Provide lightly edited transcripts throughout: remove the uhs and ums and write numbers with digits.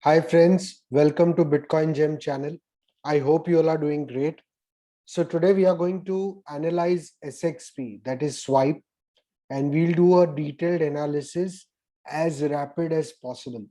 Hi friends, welcome to Bitcoin Gem channel. I hope you all are doing great. So today we are going to analyze SXP, that is swipe, and we'll do a detailed analysis as rapid as possible.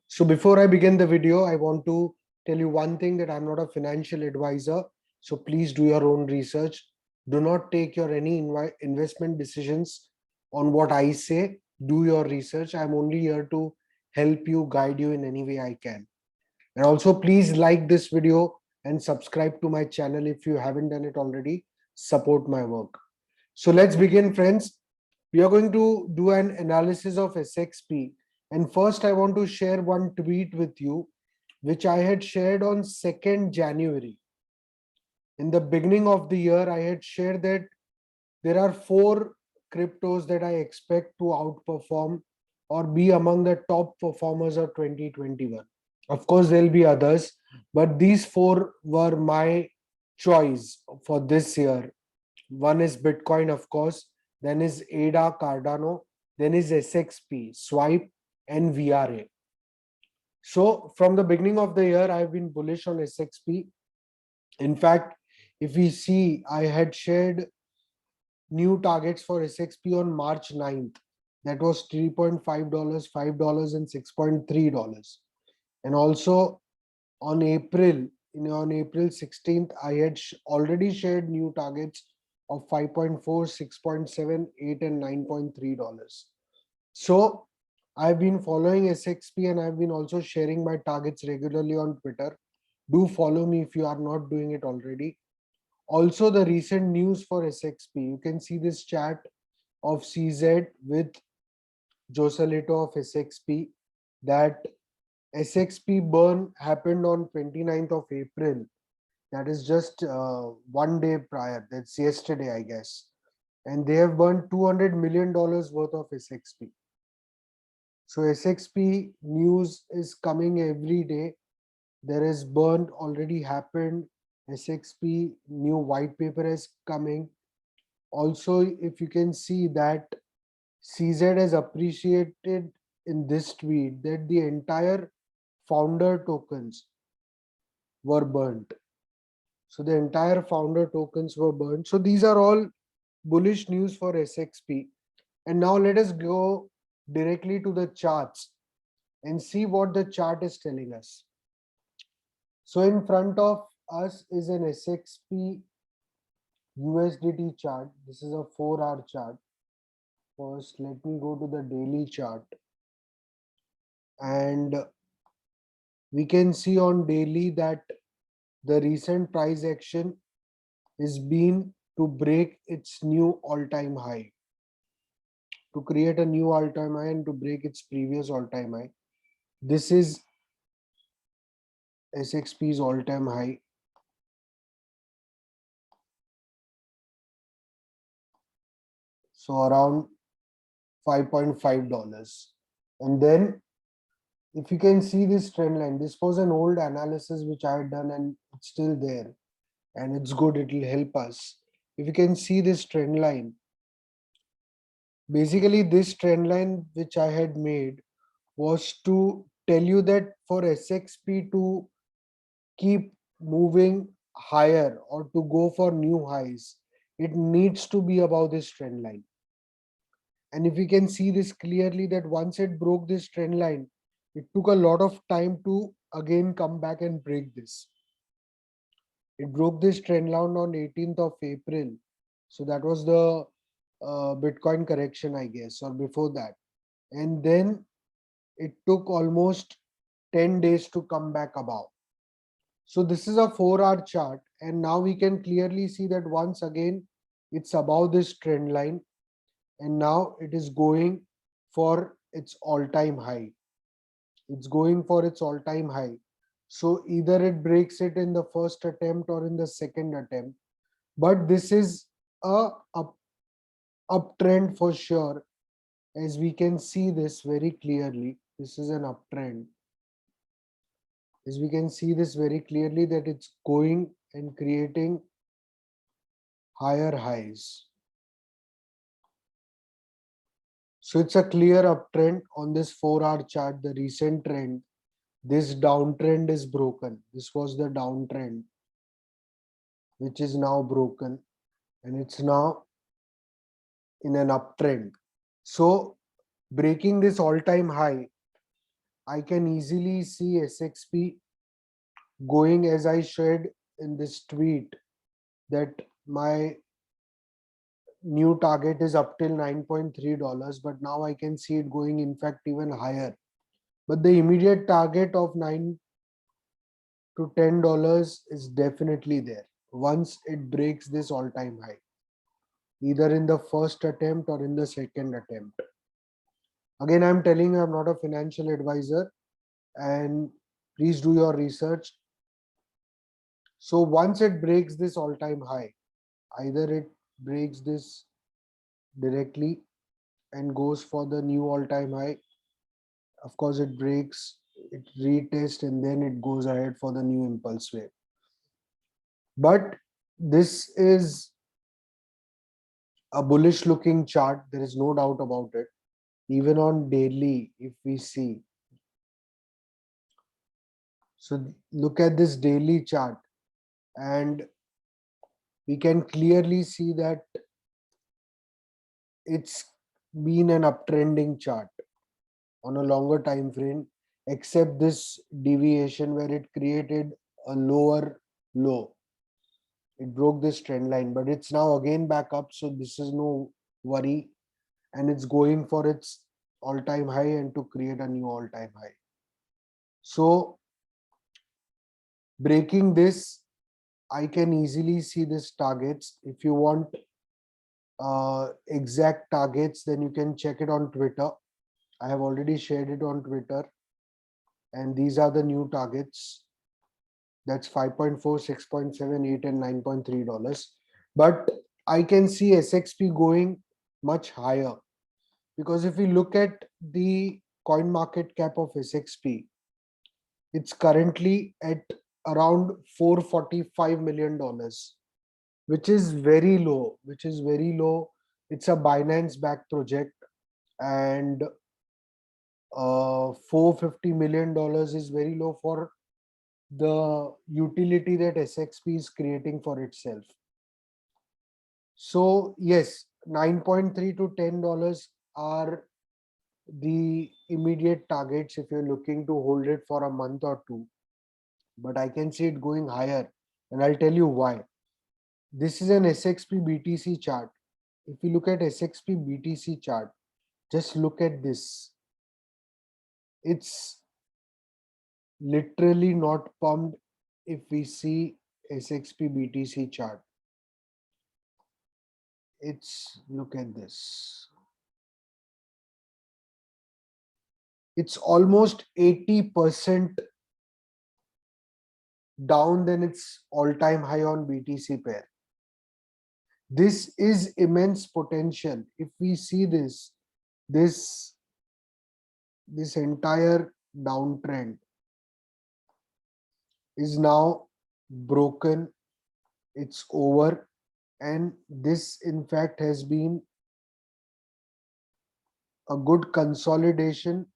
So before I begin the video, I want to tell you one thing, that I'm not a financial advisor. So please do your own research. Do not take your any investment decisions on what I say. Do your research. I'm only here to help you, guide you in any way I can. And also please like this video and subscribe to my channel if you haven't done it already. Support my work. So let's begin, friends. We are going to do an analysis of SXP. And first I want to share one tweet with you, which I had shared on 2nd January. In the beginning of the year, I had shared that there are 4 cryptos that I expect to outperform or be among the top performers of 2021. Of course, there'll be others, but these 4 were my choice for this year. One is Bitcoin, of course, then is ADA, Cardano, then is SXP, Swipe, and VRA. So from the beginning of the year, I've been bullish on SXP. In fact, if we see, I had shared new targets for SXP on March 9th. That was $3.5, $5, and $6.3. And also on April 16th, I had already shared new targets of 5.4, 6.7, 8, and $9.3. So I've been following SXP and I've been also sharing my targets regularly on Twitter. Do follow me if you are not doing it already. Also, the recent news for SXP, you can see this chart of CZ with Joselito of SXP, that SXP burn happened on 29th of April. That is just 1 day prior. That's yesterday, I guess. And they have burned $200 million worth of SXP. So SXP news is coming every day. There is burn already happened. SXP new white paper is coming. Also, if you can see that CZ has appreciated in this tweet that the entire founder tokens were burnt. So the entire founder tokens were burnt. So these are all bullish news for SXP. And now let us go directly to the charts and see what the chart is telling us. So in front of us is an SXP USDT chart. This is a 4-hour chart. First, let me go to the daily chart. And we can see on daily that the recent price action is been to break its new all-time high, to create a new all-time high and to break its previous all-time high. This is SXP's all-time high. So around $5.5. And then if you can see this trend line, this was an old analysis which I had done and it's still there. And it's good, it will help us. If you can see this trend line, basically this trend line which I had made was to tell you that for SXP to keep moving higher or to go for new highs, it needs to be above this trend line. And if we can see this clearly, that once it broke this trend line, it took a lot of time to again come back and break this. It broke this trend line on 18th of April. So that was the Bitcoin correction, I guess, or before that. And then it took almost 10 days to come back above. So this is a 4-hour chart. And now we can clearly see that once again, it's above this trend line. And now it is going for its all-time high. It's going for its all-time high. So either it breaks it in the first attempt or in the second attempt. But this is a uptrend for sure, as we can see this very clearly. This is an uptrend. As we can see this very clearly, that it's going and creating higher highs. So it's a clear uptrend on this 4-hour chart, the recent trend this downtrend is broken. This was the downtrend, which is now broken, and it's now in an uptrend. So breaking this all-time high, I can easily see SXP going, as I shared in this tweet, that my new target is up till $9.3, but now I can see it going, in fact, even higher. But the immediate target of $9 to $10 is definitely there once it breaks this all-time high, either in the first attempt or in the second attempt. Again, I'm telling you, I'm not a financial advisor, and please do your research. So once it breaks this all-time high, either it breaks this directly and goes for the new all-time high. Of course, it breaks, it retests, and then it goes ahead for the new impulse wave. But this is a bullish looking chart. There is no doubt about it. Even on daily, if we see. So look at this daily chart, and we can clearly see that it's been an uptrending chart on a longer time frame, except this deviation where it created a lower low. It broke this trend line, but it's now again back up. So this is no worry, and it's going for its all-time high and to create a new all-time high. So breaking this, I can easily see this targets. If you want exact targets, then you can check it on Twitter. I have already shared it on Twitter, and these are the new targets. That's 5.4, 6.7, 8, and $9.3. But I can see SXP going much higher, because if we look at the coin market cap of SXP, it's currently at around $445 million, which is very low, It's a Binance backed project, and $450 million is very low for the utility that SXP is creating for itself. So yes, 9.3 to $10 are the immediate targets if you're looking to hold it for a month or two. But I can see it going higher, and I'll tell you why. This is an SXP BTC chart. If you look at SXP BTC chart, just look at this. It's literally not pumped. If we see SXP BTC chart, look at this. It's almost 80% down than its all-time high on BTC pair. This is immense potential. If we see this entire downtrend is now broken, it's over, and this in fact has been a good consolidation,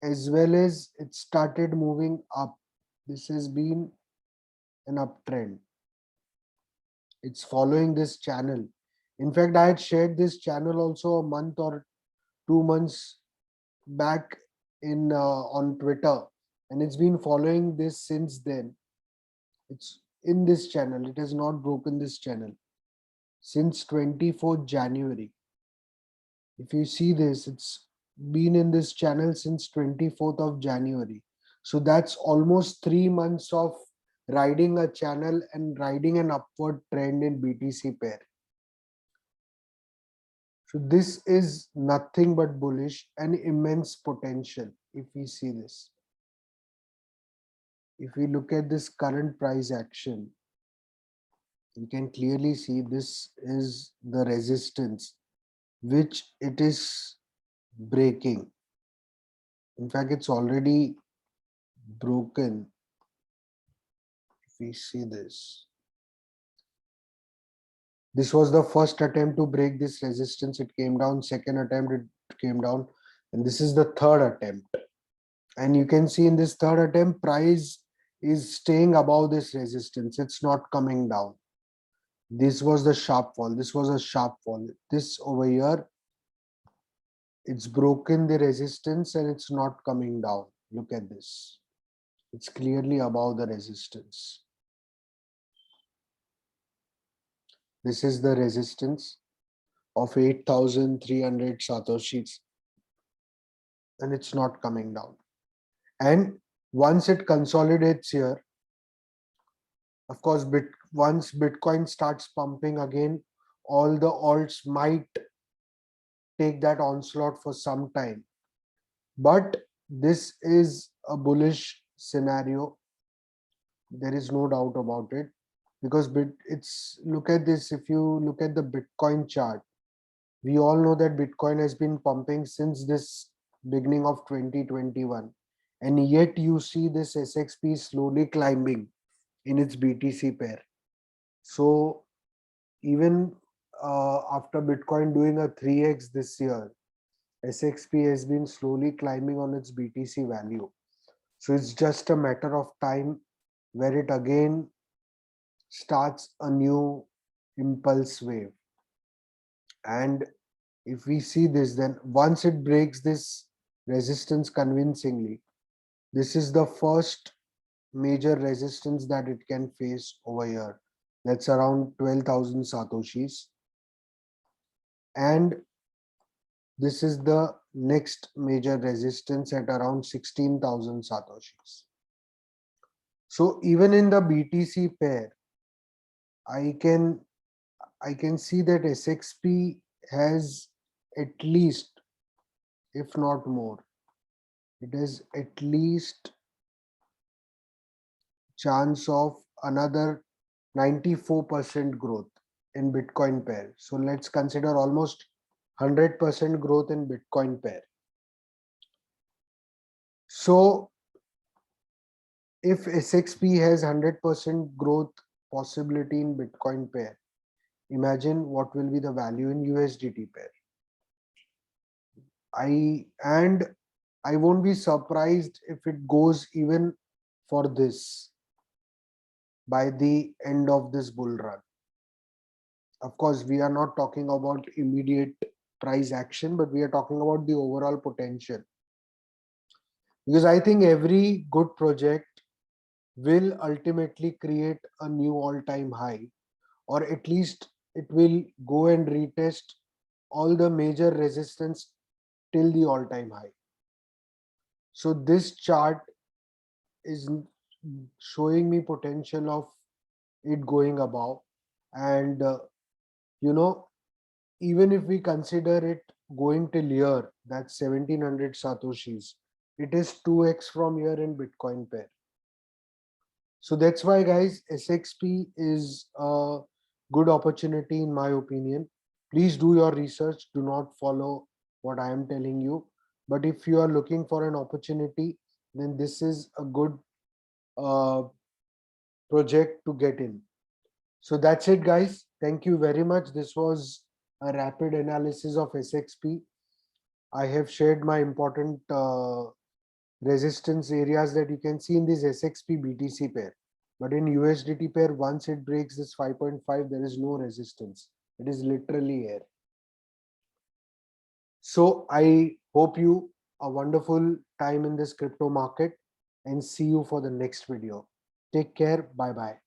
as well as it started moving up. This has been an uptrend. It's following this channel. In fact, I had shared this channel also a month or 2 months back in on Twitter, and it's been following this since then. It's in this channel. It has not broken this channel since 24th January. If you see this, it's been in this channel since 24th of January. So that's almost 3 months of riding a channel and riding an upward trend in BTC pair. So this is nothing but bullish and immense potential. If we see this, if we look at this current price action, you can clearly see this is the resistance which it is breaking. In fact, it's already broken. If we see this was the first attempt to break this resistance. It came down. Second attempt, it came down, and this is the third attempt. And you can see in this third attempt, price is staying above this resistance. It's not coming down. This was the sharp fall. This was a sharp fall. This over here, it's broken the resistance and it's not coming down. Look at this. It's clearly above the resistance. This is the resistance of 8,300 Satoshis, and it's not coming down. And once it consolidates here, of course, once Bitcoin starts pumping again, all the alts might take that onslaught for some time. But this is a bullish scenario. There is no doubt about it, because look at this. If you look at the Bitcoin chart, we all know that Bitcoin has been pumping since this beginning of 2021, and yet you see this SXP slowly climbing in its BTC pair. So even after Bitcoin doing a 3x this year, SXP has been slowly climbing on its BTC value. So it's just a matter of time where it again starts a new impulse wave. And if we see this, then once it breaks this resistance convincingly, this is the first major resistance that it can face over here. That's around 12,000 Satoshis. And this is the next major resistance at around 16,000 Satoshis. So even in the BTC pair, I can see that SXP has at least, if not more, it has at least chance of another 94% growth in Bitcoin pair. So let's consider almost 100% growth in Bitcoin pair. So if SXP has 100% growth possibility in Bitcoin pair, imagine what will be the value in USDT pair. I won't be surprised if it goes even for this by the end of this bull run. Of course, we are not talking about immediate price action, but we are talking about the overall potential. Because I think every good project will ultimately create a new all-time high, or at least it will go and retest all the major resistance till the all-time high. So this chart is showing me potential of it going above. And even if we consider it going till here, that's 1700 Satoshis, it is 2x from here in Bitcoin pair. So that's why, guys, SXP is a good opportunity in my opinion. Please do your research. Do not follow what I am telling you. But if you are looking for an opportunity, then this is a good uh, project to get in. So that's it, guys. Thank you very much. This was a rapid analysis of SXP. I have shared my important resistance areas that you can see in this SXP BTC pair. But in USDT pair, once it breaks this 5.5, there is no resistance. It is literally air. So I hope you a wonderful time in this crypto market, and see you for the next video. Take care. Bye bye.